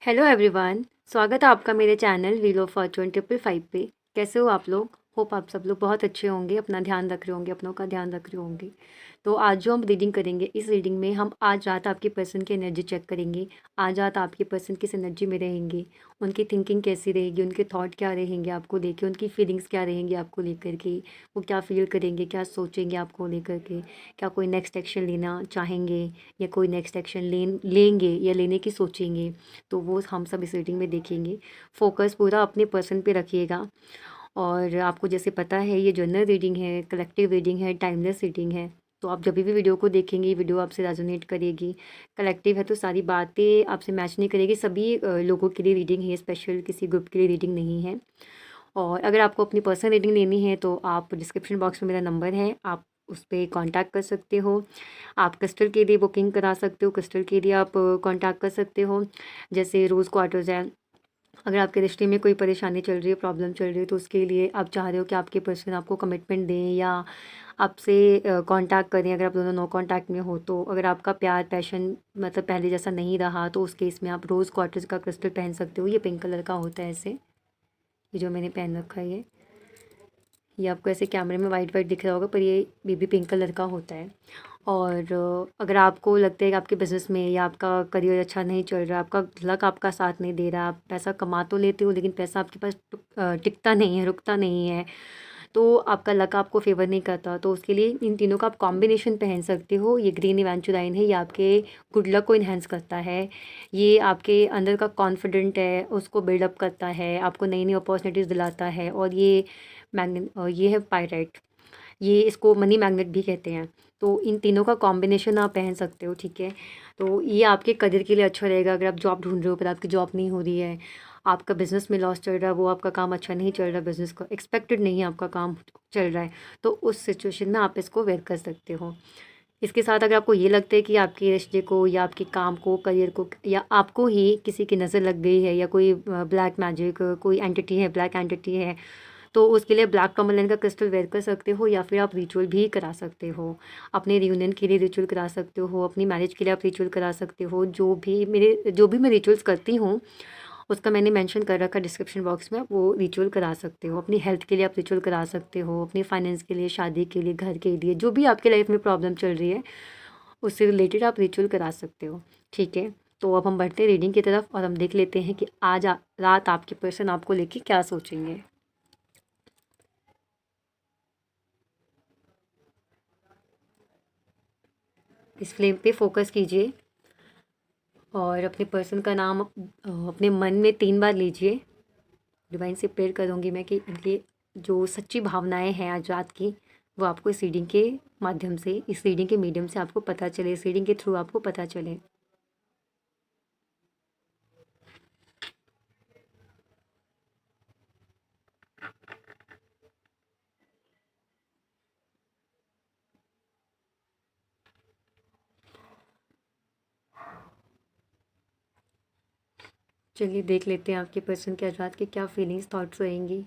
Hello everyone. स्वागत है आपका मेरे चैनल व्हील ऑफ फॉर्चून 555 पे। कैसे हो आप लोग? होप आप सब लोग बहुत अच्छे होंगे, अपना ध्यान रख रहे होंगे, अपनों का ध्यान रख रहे होंगे। तो आज जो हम रीडिंग करेंगे, इस रीडिंग में हम आज रात आपके पर्सन की एनर्जी चेक करेंगे। आज रात आपके पर्सन किस एनर्जी में रहेंगे, उनकी थिंकिंग कैसी रहेगी, उनके थॉट क्या रहेंगे आपको लेके, उनकी फीलिंग्स क्या रहेंगी आपको लेकर के, वो क्या फील करेंगे, क्या सोचेंगे आपको लेकर के, क्या कोई नेक्स्ट एक्शन लेना चाहेंगे या कोई नेक्स्ट एक्शन लेंगे या लेने की सोचेंगे। तो वो हम सब इस रीडिंग में देखेंगे। फोकस पूरा अपने पर्सन पे रखिएगा। और आपको जैसे पता है, ये जनरल रीडिंग है, कलेक्टिव रीडिंग है, टाइमलेस रीडिंग है। तो आप जब भी वीडियो को देखेंगे, ये वीडियो आपसे रेजोनेट करेगी। कलेक्टिव है तो सारी बातें आपसे मैच नहीं करेगी। सभी लोगों के लिए रीडिंग है, स्पेशल किसी ग्रुप के लिए रीडिंग नहीं है। और अगर आपको अपनी पर्सनल रीडिंग लेनी है तो आप डिस्क्रिप्शन बॉक्स में मेरा नंबर है, आप उस पर कांटेक्ट कर सकते हो। आप क्रिस्टल के लिए बुकिंग करा सकते हो, क्रिस्टल के लिए आप कांटेक्ट कर सकते हो। जैसे रोज़ क्वार्टर्स है। अगर आपके रिश्ते में कोई परेशानी चल रही है, प्रॉब्लम चल रही है, तो उसके लिए आप चाह रहे हो कि आपके पर्सन आपको कमिटमेंट दें या आपसे कांटेक्ट करें। अगर आप दोनों नो कांटेक्ट में हो, तो अगर आपका प्यार पैशन मतलब पहले जैसा नहीं रहा, तो उस केस में आप रोज़ क्वार्टर्स का क्रिस्टल पहन सकते हो। ये पिंक कलर का होता है ऐसे। ये जो मैंने पहन रखा है ये आपको ऐसे कैमरे में वाइट वाइट दिख रहा होगा, पर ये बेबी पिंक कलर का होता है। और अगर आपको लगता है कि आपके बिज़नेस में या आपका करियर अच्छा नहीं चल रहा, आपका लक आपका साथ नहीं दे रहा, आप पैसा कमा तो लेते हो लेकिन पैसा आपके पास टिकता नहीं है, रुकता नहीं है, तो आपका लक आपको फेवर नहीं करता, तो उसके लिए इन तीनों का आप कॉम्बिनेशन पहन सकते हो। ये ग्रीन इवेंचुराइन है, ये आपके गुड लक को इन्हेंस करता है। ये आपके अंदर का कॉन्फिडेंट है उसको बिल्डअप करता है, आपको नई नई अपॉर्चुनिटीज़ दिलाता है। और ये ये है पायराइट, ये इसको मनी मैग्नेट भी कहते हैं। तो इन तीनों का कॉम्बिनेशन आप पहन सकते हो, ठीक है। तो ये आपके करियर के लिए अच्छा रहेगा। अगर आप जॉब ढूंढ रहे हो पर आपकी जॉब नहीं हो रही है, आपका बिज़नेस में लॉस चल रहा है, वो आपका काम अच्छा नहीं चल रहा, बिज़नेस का एक्सपेक्टेड नहीं है आपका काम चल रहा है, तो उस सिचुएशन में आप इसको वेयर कर सकते हो। इसके साथ अगर आपको ये लगता है कि आपके रिश्ते को या आपके काम को, करियर को, या आपको ही किसी की नज़र लग गई है, या कोई ब्लैक मैजिक कोई एंटिटी है, ब्लैक एंटिटी है, तो उसके लिए ब्लैक टर्मलाइन का क्रिस्टल वेयर कर सकते हो। या फिर आप रिचुअल भी करा सकते हो। अपने रियूनियन के लिए रिचुअल करा सकते हो, अपनी मैरिज के लिए आप रिचुअल करा सकते हो। जो भी मैं रिचुअल्स करती हूँ, उसका मैंने मेंशन कर रखा डिस्क्रिप्शन बॉक्स में, आप वो रिचुअल करा सकते हो। अपनी हेल्थ के लिए आप रिचुअल करा सकते हो, अपनी फाइनेंस के लिए, शादी के लिए, घर के लिए, जो भी आपके लाइफ में प्रॉब्लम चल रही है उससे रिलेटेड आप रिचुअल करा सकते हो, ठीक है। तो अब हम बढ़ते हैं रीडिंग की तरफ और हम देख लेते हैं कि रात आपके पर्सन आपको लेके क्या सोचेंगे। इस फ्लेम पे फोकस कीजिए और अपने पर्सन का नाम अपने मन में 3 बार लीजिए। डिवाइन से प्रेयर करूँगी मैं कि इनकी जो सच्ची भावनाएं हैं आज रात की, वो आपको इस रीडिंग के माध्यम से, इस रीडिंग के मीडियम से आपको पता चले, इस रीडिंग के थ्रू आपको पता चले। चलिए देख लेते हैं आपके पर्सन के आज रात की क्या फीलिंग्स, थॉट्स रहेंगी।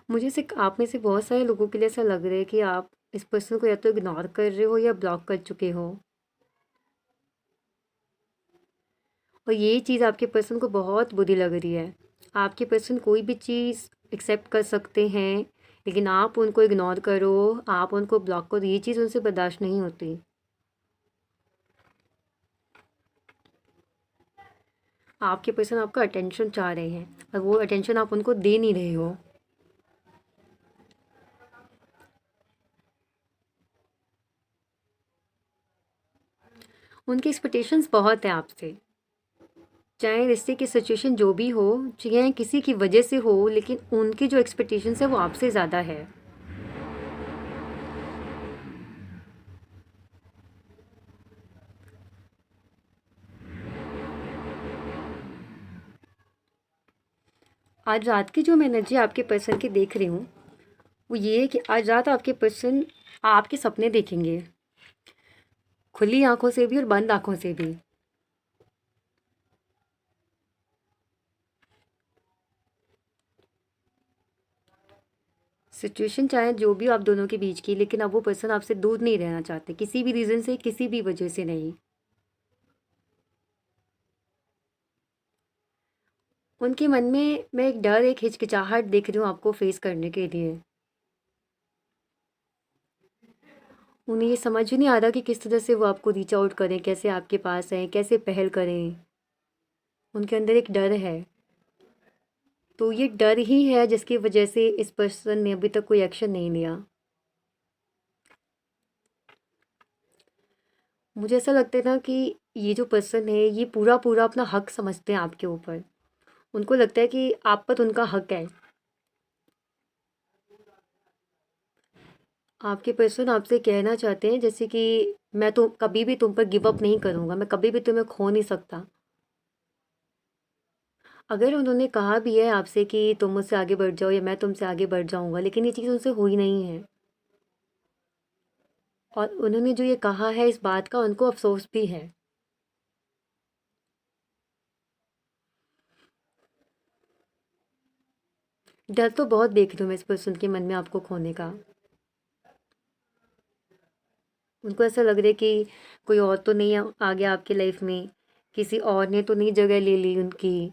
मुझे से आप में से बहुत सारे लोगों के लिए ऐसा लग रहा है कि आप इस पर्सन को या तो इग्नोर कर रहे हो या ब्लॉक कर चुके हो। और ये चीज़ आपके पर्सन को बहुत बुरी लग रही है। आपके पर्सन कोई भी चीज़ एक्सेप्ट कर सकते हैं, लेकिन आप उनको इग्नोर करो, आप उनको ब्लॉक करो, ये चीज़ उनसे बर्दाश्त नहीं होती। आपके पर्सन आपका अटेंशन चाह रहे हैं और वो अटेंशन आप उनको दे नहीं रहे हो। उनकी एक्सपेक्टेशंस बहुत है आपसे। चाहे रिश्ते की सिचुएशन जो भी हो, चाहे किसी की वजह से हो, लेकिन उनकी जो एक्सपेक्टेशंस है वो आपसे ज़्यादा है। आज रात की जो मैं एनर्जी आपके पर्सन की देख रही हूँ, वो ये है कि आज रात आपके पर्सन आपके सपने देखेंगे, खुली आंखों से भी और बंद आंखों से भी। सिचुएशन चाहे जो भी हो आप दोनों के बीच की, लेकिन अब वो पर्सन आपसे दूर नहीं रहना चाहते, किसी भी रीज़न से, किसी भी वजह से नहीं। उनके मन में मैं एक डर, एक हिचकिचाहट देख रही हूँ आपको फेस करने के लिए। उन्हें ये समझ ही नहीं आ रहा कि किस तरह से वो आपको रीच आउट करें, कैसे आपके पास आएँ, कैसे पहल करें। उनके अंदर एक डर है। तो ये डर ही है जिसकी वजह से इस पर्सन ने अभी तक कोई एक्शन नहीं लिया। मुझे ऐसा लगता है ना कि ये जो पर्सन है ये पूरा पूरा अपना हक समझते हैं आपके ऊपर। उनको लगता है कि आप पर उनका हक है। आपके पर्सन आपसे कहना चाहते हैं जैसे कि मैं तो कभी भी तुम पर गिव अप नहीं करूँगा, मैं कभी भी तुम्हें खो नहीं सकता। अगर उन्होंने कहा भी है आपसे कि तुम मुझसे आगे बढ़ जाओ या मैं तुमसे आगे बढ़ जाऊँगा, लेकिन ये चीज़ उनसे हुई नहीं है। और उन्होंने जो ये कहा है इस बात का उनको अफ़सोस भी है। डर तो बहुत देख रही हूँ मैं इस पर्सन के मन में आपको खोने का। उनको ऐसा लग रहा है कि कोई और तो नहीं आ गया आपकी लाइफ में, किसी और ने तो नहीं जगह ले ली उनकी,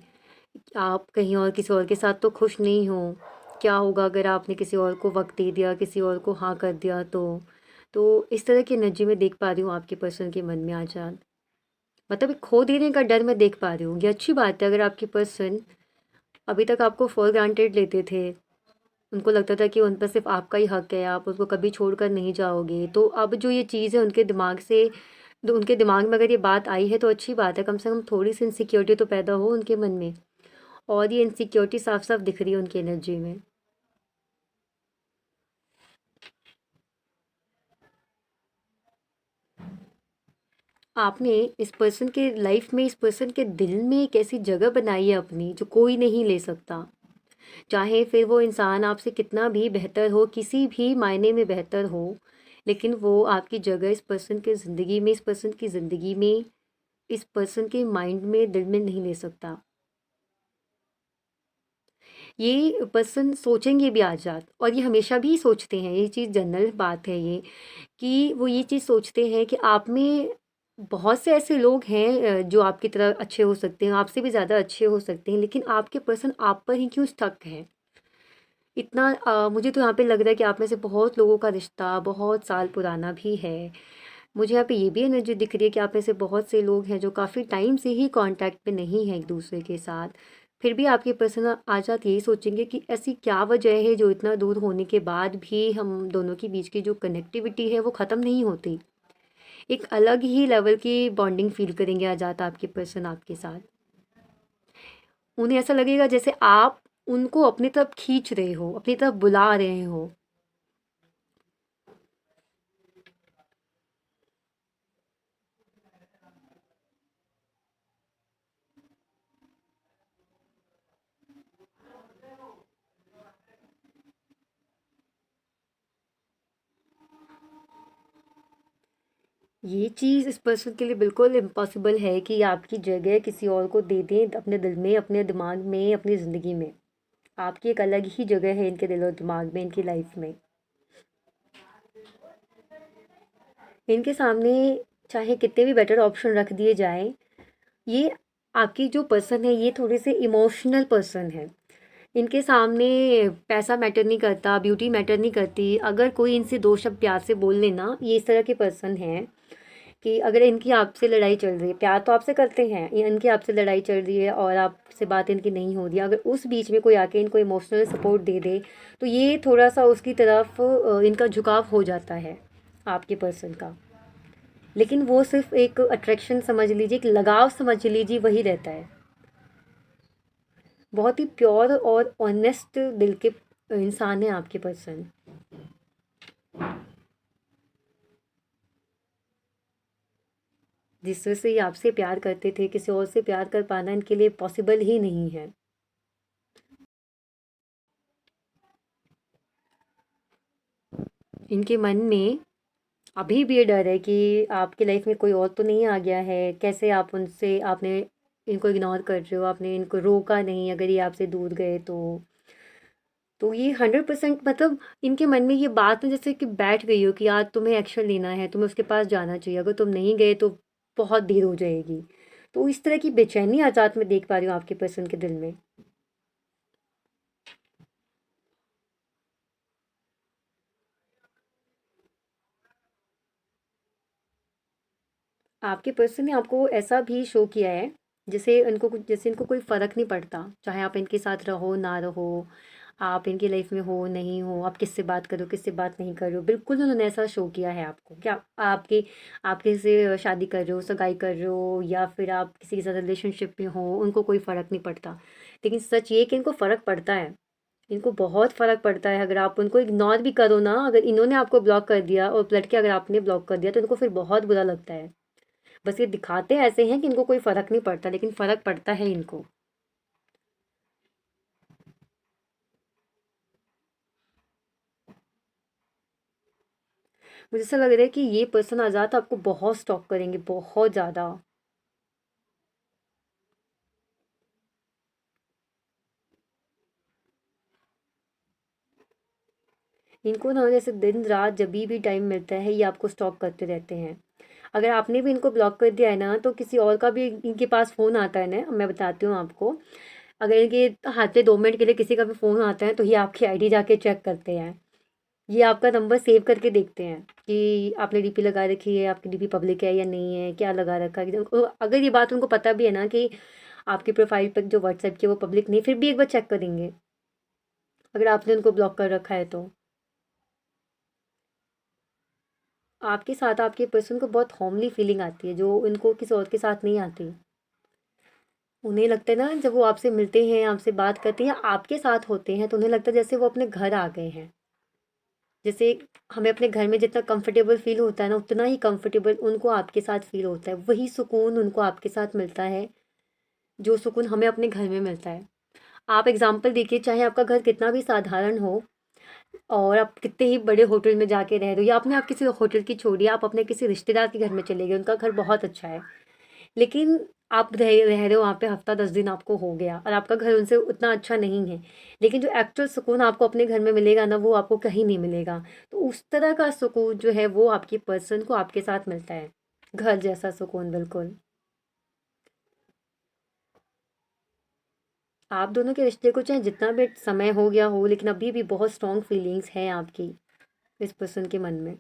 आप कहीं और किसी और के साथ तो खुश नहीं हो। क्या होगा अगर आपने किसी और को वक्त दे दिया, किसी और को हाँ कर दिया तो इस तरह की एनर्जी में देख पा रही हूँ आपके पर्सन के मन में आज। मतलब एक खो देने का डर मैं देख पा रही हूँ। ये अच्छी बात है अगर आपके पर्सन अभी तक आपको फॉर ग्रांटेड लेते थे, उनको लगता था कि उन पर सिर्फ आपका ही हक है, आप उसको कभी छोड़कर नहीं जाओगे, तो अब जो ये चीज़ है उनके दिमाग से, तो उनके दिमाग में अगर ये बात आई है तो अच्छी बात है, कम से कम थोड़ी सी इनसिक्योरिटी तो पैदा हो उनके मन में। और ये इनसिक्योरिटी साफ साफ दिख रही है उनकी एनर्जी में। आपने इस पर्सन के लाइफ में, इस पर्सन के दिल में एक ऐसी जगह बनाई है अपनी जो कोई नहीं ले सकता। चाहे फिर वो इंसान आपसे कितना भी बेहतर हो, किसी भी मायने में बेहतर हो, लेकिन वो आपकी जगह इस पर्सन के ज़िंदगी में, इस पर्सन की ज़िंदगी में, इस पर्सन के माइंड में, दिल में नहीं ले सकता। ये पर्सन सोचेंगे भी आज रात, और ये हमेशा भी सोचते हैं, ये चीज़ जनरल बात है ये, कि वो ये चीज़ सोचते हैं कि आप में बहुत से ऐसे लोग हैं जो आपकी तरह अच्छे हो सकते हैं, आपसे भी ज़्यादा अच्छे हो सकते हैं, लेकिन आपके पर्सन आप पर ही क्यों स्टक है। इतना मुझे तो यहाँ पे लग रहा है कि आप में से बहुत लोगों का रिश्ता बहुत साल पुराना भी है। मुझे यहाँ पे ये भी एनर्जी दिख रही है कि आप में से बहुत से लोग हैं जो काफ़ी टाइम से ही कांटेक्ट में नहीं हैं एक दूसरे के साथ। फिर भी आपके पर्सन आज रात यही सोचेंगे कि ऐसी क्या वजह है जो इतना दूर होने के बाद भी हम दोनों के बीच की जो कनेक्टिविटी है वो ख़त्म नहीं होती। एक अलग ही लेवल की बॉन्डिंग फील करेंगे आज रात आपके पर्सन आपके साथ। उन्हें ऐसा लगेगा जैसे आप उनको अपनी तरफ खींच रहे हो, अपनी तरफ बुला रहे हो। ये चीज़ इस पर्सन के लिए बिल्कुल इम्पॉसिबल है कि आपकी जगह किसी और को दे दें अपने दिल में, अपने दिमाग में, अपनी ज़िंदगी में। आपकी एक अलग ही जगह है इनके दिल और दिमाग में, इनकी लाइफ में। इनके सामने चाहे कितने भी बेटर ऑप्शन रख दिए जाएं, ये आपकी जो पर्सन है ये थोड़े से इमोशनल पर्सन है। इनके सामने पैसा मैटर नहीं करता, ब्यूटी मैटर नहीं करती। अगर कोई इनसे दो शब्द प्यार से बोल लेना, ये इस तरह के पर्सन हैं कि अगर इनकी आपसे लड़ाई चल रही है, प्यार तो आपसे करते हैं, ये इनकी आपसे लड़ाई चल रही है और आपसे बात इनकी नहीं हो रही है, अगर उस बीच में कोई आके इनको इमोशनल सपोर्ट दे दे तो ये थोड़ा सा उसकी तरफ इनका झुकाव हो जाता है आपके पर्सन का। लेकिन वो सिर्फ एक अट्रैक्शन समझ लीजिए, एक लगाव समझ लीजिए, वही रहता है। बहुत ही प्योर और ऑनेस्ट दिल के इंसान है आपके पर्सन। जिस तरह से ये आपसे प्यार करते थे, किसी और से प्यार कर पाना इनके लिए पॉसिबल ही नहीं है। इनके मन में अभी भी ये डर है कि आपकी लाइफ में कोई और तो नहीं आ गया है, कैसे आप उनसे आपने इनको इग्नोर कर रहे हो, आपने इनको रोका नहीं अगर ये आपसे दूर गए तो ये 100% मतलब इनके मन में ये बात ना जैसे कि बैठ गई हो कि आज तुम्हें एक्शन लेना है, तुम्हें उसके पास जाना चाहिए, अगर तुम नहीं गए तो बहुत देर हो जाएगी। तो इस तरह की बेचैनी आज रात में देख पा रही हूँ आपके पर्सन के दिल में। आपके पर्सन ने आपको ऐसा भी शो किया है जैसे इनको कोई फ़र्क नहीं पड़ता, चाहे आप इनके साथ रहो ना रहो, आप इनकी लाइफ में हो नहीं हो, आप किससे बात करो किससे बात नहीं कर रहे हो, बिल्कुल उन्होंने ऐसा शो किया है आपको। क्या आप किसी से शादी कर रहे हो, सगाई कर रहे हो, या फिर आप किसी के साथ रिलेशनशिप में हो, उनको कोई फ़र्क नहीं पड़ता। लेकिन सच ये कि इनको फ़र्क पड़ता है, इनको बहुत फ़र्क पड़ता है। अगर आप उनको इग्नोर भी करो ना, अगर इन्होंने आपको ब्लॉक कर दिया और पलट के अगर आपने ब्लॉक कर दिया तो इनको फिर बहुत बुरा लगता है। बस ये दिखाते ऐसे हैं कि इनको कोई फ़र्क नहीं पड़ता, लेकिन फ़र्क पड़ता है इनको। मुझे ऐसा लग रहा है कि ये पर्सन आज़ाद आपको बहुत स्टॉक करेंगे, बहुत ज़्यादा। इनको ना जैसे दिन रात जब भी टाइम मिलता है ये आपको स्टॉक करते रहते हैं। अगर आपने भी इनको ब्लॉक कर दिया है ना तो किसी और का भी इनके पास फ़ोन आता है ना, मैं बताती हूँ आपको। अगर इनके हाथ में 2 मिनट के लिए किसी का भी फ़ोन आता है तो ये आपकी आईडी जाके चेक करते हैं। ये आपका नंबर सेव करके देखते हैं कि आपने डीपी लगा रखी है, आपकी डीपी पब्लिक है या नहीं है, क्या लगा रखा है। अगर ये बात उनको पता भी है ना कि आपकी प्रोफाइल पर जो व्हाट्सएप की वो पब्लिक नहीं, फिर भी एक बार चेक करेंगे अगर आपने उनको ब्लॉक कर रखा है तो। आपके साथ आपके पर्सन को बहुत होमली फीलिंग आती है जो इनको किसी और के साथ नहीं आती। उन्हें लगता है ना जब वो आपसे मिलते हैं, आपसे बात करते हैं या आपके साथ होते हैं तो उन्हें लगता है जैसे वो अपने घर आ गए हैं। जैसे हमें अपने घर में जितना कंफर्टेबल फ़ील होता है ना, उतना ही कंफर्टेबल उनको आपके साथ फ़ील होता है। वही सुकून उनको आपके साथ मिलता है, जो सुकून हमें अपने घर में मिलता है। आप एग्ज़ाम्पल देखिए, चाहे आपका घर कितना भी साधारण हो और आप कितने ही बड़े होटल में जाके रह रहे हो, या आपने आप किसी होटल की छोड़िए, आप अपने किसी रिश्तेदार के घर में चले गए, उनका घर बहुत अच्छा है। लेकिन आप रह रहे हो वहाँ पे हफ़्ता 10 दिन आपको हो गया और आपका घर उनसे उतना अच्छा नहीं है। लेकिन जो एक्चुअल सुकून आपको अपने घर में मिलेगा ना, वो आपको कहीं नहीं मिलेगा। तो उस तरह का सुकून जो है वो आपकी पर्सन को आपके साथ मिलता है। घर जैसा सुकून बिल्कुल। आप दोनों के रिश्ते को चाहे जितना भी समय हो गया हो, लेकिन अभी भी बहुत स्ट्रॉन्ग फीलिंग्स हैं आपकी इस पर्सन के मन में।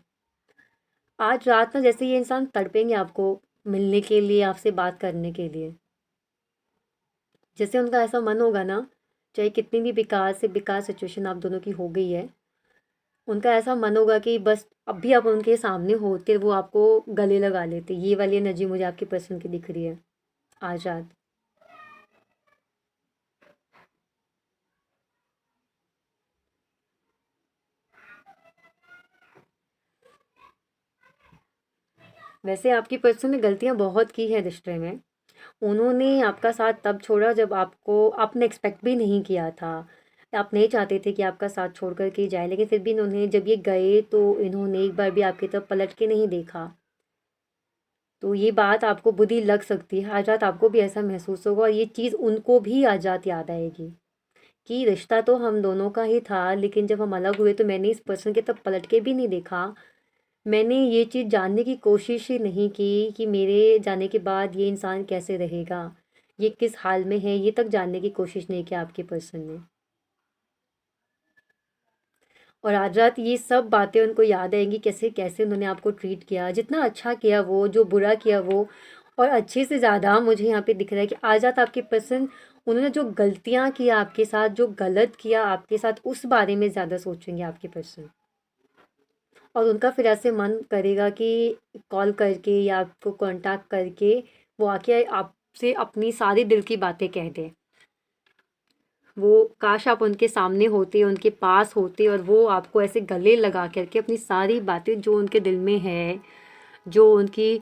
आज रात ना जैसे ये इंसान तड़पेंगे आपको मिलने के लिए, आपसे बात करने के लिए। जैसे उनका ऐसा मन होगा ना, चाहे कितनी भी बेकार सिचुएशन आप दोनों की हो गई है, उनका ऐसा मन होगा कि बस अब भी आप उनके सामने होते वो आपको गले लगा लेते। ये वाली एनर्जी मुझे आपकी पर्सन की दिख रही है आज रात। वैसे आपकी पर्सन ने गलतियां बहुत की है रिश्ते में। उन्होंने आपका साथ तब छोड़ा जब आपने एक्सपेक्ट भी नहीं किया था। आप नहीं चाहते थे कि आपका साथ छोड़ कर के जाए, लेकिन फिर भी इन्होंने जब ये गए तो इन्होंने एक बार भी आपकी तरफ पलट के नहीं देखा। तो ये बात आपको बुरी लग सकती है, आज रात आपको भी ऐसा महसूस होगा और ये चीज़ उनको भी आज रात याद आएगी कि रिश्ता तो हम दोनों का ही था, लेकिन जब हम अलग हुए तो मैंने इस पर्सन की तरफ पलट के भी नहीं देखा। मैंने ये चीज़ जानने की कोशिश ही नहीं की कि मेरे जाने के बाद ये इंसान कैसे रहेगा, ये किस हाल में है, ये तक जानने की कोशिश नहीं की आपके पर्सन ने। और आज रात ये सब बातें उनको याद आएंगी, कैसे कैसे उन्होंने आपको ट्रीट किया, जितना अच्छा किया वो, जो बुरा किया वो। और अच्छे से ज़्यादा मुझे यहाँ पे दिख रहा है कि आज रात आपके पर्सन उन्होंने जो गलतियाँ किया आपके साथ, जो गलत किया आपके साथ, उस बारे में ज़्यादा सोचेंगे आपके पर्सन। और उनका फिर ऐसे मन करेगा कि कॉल करके या आपको कांटेक्ट करके वो आके आपसे अपनी सारी दिल की बातें कह दे। वो काश आप उनके सामने होते, उनके पास होते और वो आपको ऐसे गले लगा करके अपनी सारी बातें जो उनके दिल में है, जो उनकी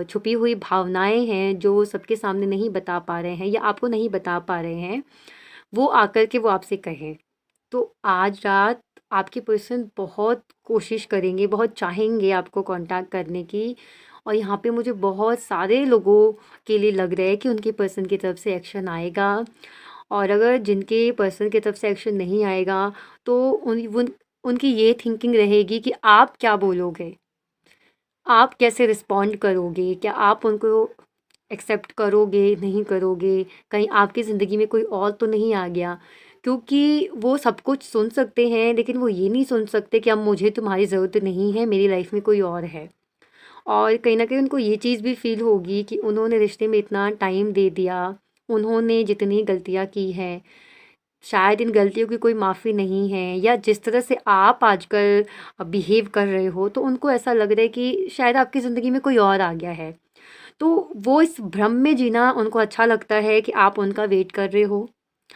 छुपी हुई भावनाएं हैं, जो सबके सामने नहीं बता पा रहे हैं या आपको नहीं बता पा रहे हैं, वो आकर के वो आपसे कहें। तो आज रात आपके पर्सन बहुत कोशिश करेंगे, बहुत चाहेंगे आपको कांटेक्ट करने की। और यहाँ पे मुझे बहुत सारे लोगों के लिए लग रहा है कि उनके पर्सन की तरफ से एक्शन आएगा। और अगर जिनके पर्सन की तरफ से एक्शन नहीं आएगा, तो उनकी ये थिंकिंग रहेगी कि आप क्या बोलोगे, आप कैसे रिस्पॉन्ड करोगे, क्या आप उनको एक्सेप्ट करोगे, नहीं करोगे, कहीं आपकी ज़िंदगी में कोई और तो नहीं आ गया। क्योंकि वो सब कुछ सुन सकते हैं, लेकिन वो ये नहीं सुन सकते कि अब मुझे तुम्हारी ज़रूरत नहीं है, मेरी लाइफ में कोई और है। और कहीं न कहीं उनको ये चीज़ भी फ़ील होगी कि उन्होंने रिश्ते में इतना टाइम दे दिया, उन्होंने जितनी गलतियाँ की हैं, शायद इन गलतियों की कोई माफ़ी नहीं है, या जिस तरह से आप आजकल बिहेव कर रहे हो, तो उनको ऐसा लग रहा है कि शायद आपकी ज़िंदगी में कोई और आ गया है। तो वो इस भ्रम में जीना उनको अच्छा लगता है कि आप उनका वेट कर रहे हो,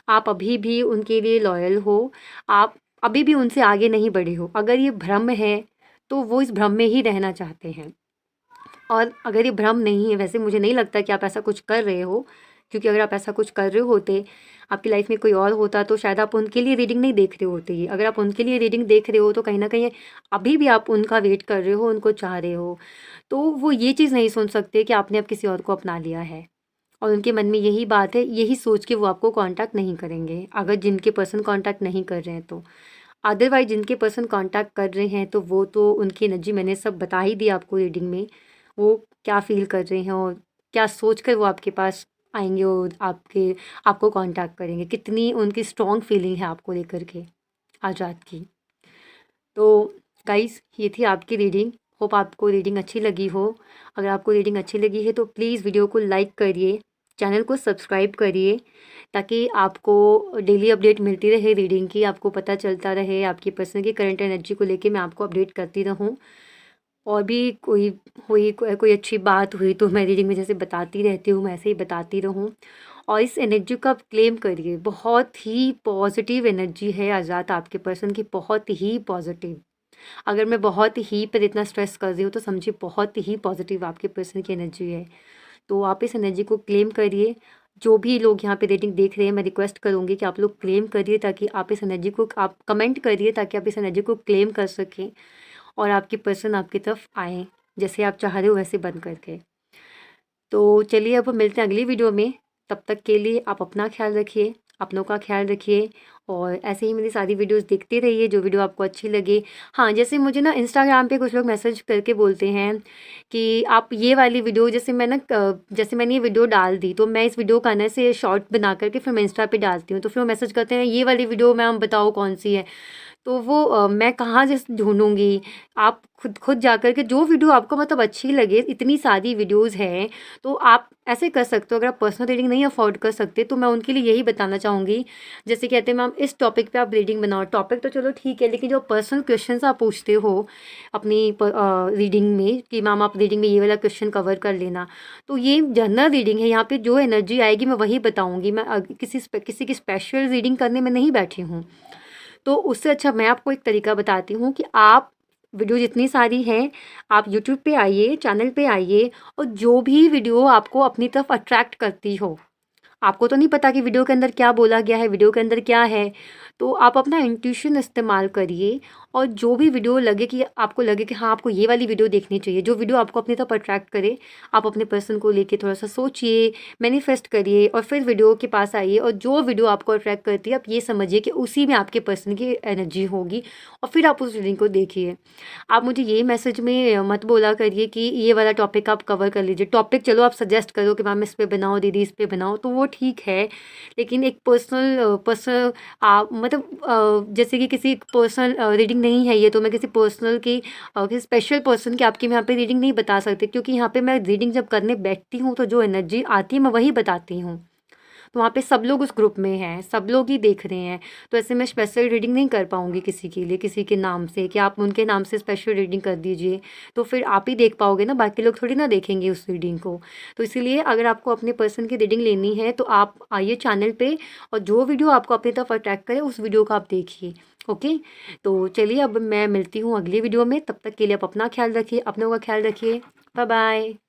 आप अभी भी उनके लिए लॉयल हो, आप अभी भी उनसे आगे नहीं बढ़े हो। अगर ये भ्रम है, तो वो इस भ्रम में ही रहना चाहते हैं। और अगर ये भ्रम नहीं है, वैसे मुझे नहीं लगता कि आप ऐसा कुछ कर रहे हो, क्योंकि अगर आप ऐसा कुछ कर रहे होते, आपकी लाइफ में कोई और होता, तो शायद आप उनके लिए रीडिंग नहीं देख रहे होते। ये अगर आप उनके लिए रीडिंग देख रहे हो, तो कहीं न कहीं अभी भी आप उनका वेट कर रहे हो, उनको चाह रहे हो। तो वो ये चीज़ नहीं सुन सकते कि आपने अब किसी और को अपना लिया है। और उनके मन में यही बात है, यही सोच के वो आपको कॉन्टैक्ट नहीं करेंगे, अगर जिनके पर्सन कॉन्टैक्ट नहीं कर रहे हैं तो। अदरवाइज़ जिनके पर्सन कॉन्टैक्ट कर रहे हैं, तो वो तो उनकी एनर्जी मैंने सब बता ही दी आपको रीडिंग में। वो क्या फ़ील कर रहे हैं और क्या सोच कर वो आपके पास आएँगे और आपको कॉन्टैक्ट करेंगे। कितनी उनकी स्ट्रॉन्ग फीलिंग है आपको लेकर के आज रात की। तो गाइस, ये थी आपकी रीडिंग। होप आपको रीडिंग अच्छी लगी हो। अगर आपको रीडिंग अच्छी लगी है, तो प्लीज़ वीडियो को लाइक करिए, चैनल को सब्सक्राइब करिए, ताकि आपको डेली अपडेट मिलती रहे रीडिंग की, आपको पता चलता रहे, आपकी पर्सन की करंट एनर्जी को लेके मैं आपको अपडेट करती रहूँ। और भी कोई अच्छी बात हुई, तो मैं रीडिंग में जैसे बताती रहती हूँ, मैं ऐसे ही बताती रहूँ। और इस एनर्जी को आप क्लेम करिए, बहुत ही पॉजिटिव एनर्जी है आज़ाद आपके पर्सन की, बहुत ही पॉजिटिव। अगर मैं बहुत ही पर इतना स्ट्रेस कर रही हूँ, तो समझिए बहुत ही पॉजिटिव आपके पर्सन की एनर्जी है। तो आप इस एनर्जी को क्लेम करिए। जो भी लोग यहाँ पे रीडिंग देख रहे हैं, मैं रिक्वेस्ट करूँगी कि आप लोग क्लेम करिए, ताकि आप इस एनर्जी को आप कमेंट करिए, ताकि आप इस एनर्जी को क्लेम कर सकें और आपके पर्सन आपकी तरफ आएँ, जैसे आप चाह रहे हो वैसे बन करके। तो चलिए, अब मिलते हैं अगली वीडियो में। तब तक के लिए आप अपना ख्याल रखिए, अपनों का ख्याल रखिए, और ऐसे ही मेरी सारी वीडियोस देखते रहिए जो वीडियो आपको अच्छी लगे। हाँ, जैसे मुझे ना इंस्टाग्राम पे कुछ लोग मैसेज करके बोलते हैं कि आप ये वाली वीडियो, जैसे मैंने ये वीडियो डाल दी, तो मैं इस वीडियो का ना से शॉर्ट बना करके फिर मैं इंस्टा पे डालती हूँ। तो फिर वो मैसेज करते हैं, ये वाली वीडियो मैम बताओ कौन-सी है? तो वो मैं कहाँ से ढूँढूँगी? आप खुद जा कर के जो वीडियो आपको मतलब अच्छी लगे, इतनी सारी वीडियोज़ हैं, तो आप ऐसे कर सकते हो। अगर आप पर्सनल रीडिंग नहीं अफ़ोर्ड कर सकते, तो मैं उनके लिए यही बताना चाहूँगी, जैसे कहते हैं मैम इस टॉपिक पे आप रीडिंग बनाओ। टॉपिक तो चलो ठीक है, लेकिन जो पर्सनल क्वेश्चन्स आप पूछते हो अपनी रीडिंग में कि मैम आप रीडिंग में ये वाला क्वेश्चन कवर कर लेना, तो ये जनरल रीडिंग है। यहाँ पे जो एनर्जी आएगी मैं वही बताऊँगी। मैं किसी की स्पेशल रीडिंग करने में नहीं बैठी हूँ। तो उससे अच्छा मैं आपको एक तरीका बताती हूँ कि आप वीडियो जितनी सारी हैं, आप यूट्यूब पे आइए, चैनल पे आइए, और जो भी वीडियो आपको अपनी तरफ अट्रैक्ट करती हो, आपको तो नहीं पता कि वीडियो के अंदर क्या बोला गया है, वीडियो के अंदर क्या है, तो आप अपना इंट्यूशन इस्तेमाल करिए। और जो भी वीडियो लगे कि आपको लगे कि हाँ, आपको ये वाली वीडियो देखनी चाहिए, जो वीडियो आपको अपनी तरफ अट्रैक्ट करे, आप अपने पर्सन को लेके थोड़ा-सा सोचिए, मैनिफेस्ट करिए, और फिर वीडियो के पास आइए, और जो वीडियो आपको अट्रैक्ट करती है, आप ये समझिए कि उसी में आपके पर्सन की एनर्जी होगी, और फिर आप उस रीडिंग को देखिए। आप मुझे ये मैसेज में मत बोला करिए कि ये वाला टॉपिक आप कवर कर लीजिए। टॉपिक चलो आप सजेस्ट करो कि मैम इस पे बनाओ, दीदी इस पे बनाओ, तो वो ठीक है। लेकिन एक पर्सनल जैसे कि किसी पर्सनल रीडिंग नहीं है ये, तो मैं किसी पर्सनल की किसी स्पेशल पर्सन की आपकी मैं यहाँ पे रीडिंग नहीं बता सकती, क्योंकि यहाँ पे मैं रीडिंग जब करने बैठती हूँ, तो जो एनर्जी आती है मैं वही बताती हूँ। तो वहाँ पे सब लोग उस ग्रुप में हैं, सब लोग ही देख रहे हैं, तो ऐसे मैं स्पेशल रीडिंग नहीं कर पाऊँगी किसी के लिए, किसी के नाम से कि आप उनके नाम से स्पेशल रीडिंग कर दीजिए, तो फिर आप ही देख पाओगे ना, बाकी लोग थोड़ी ना देखेंगे उस रीडिंग को। तो इसीलिए अगर आपको अपने पर्सन की रीडिंग लेनी है, तो आप आइए चैनल पे, और जो वीडियो आपको अपनी तरफ अट्रैक्ट करे, उस वीडियो को आप देखिए। ओके, तो चलिए अब मैं मिलती हूँ अगली वीडियो में। तब तक के लिए आप अपना ख्याल रखिए, अपनों का ख्याल रखिए। Bye bye.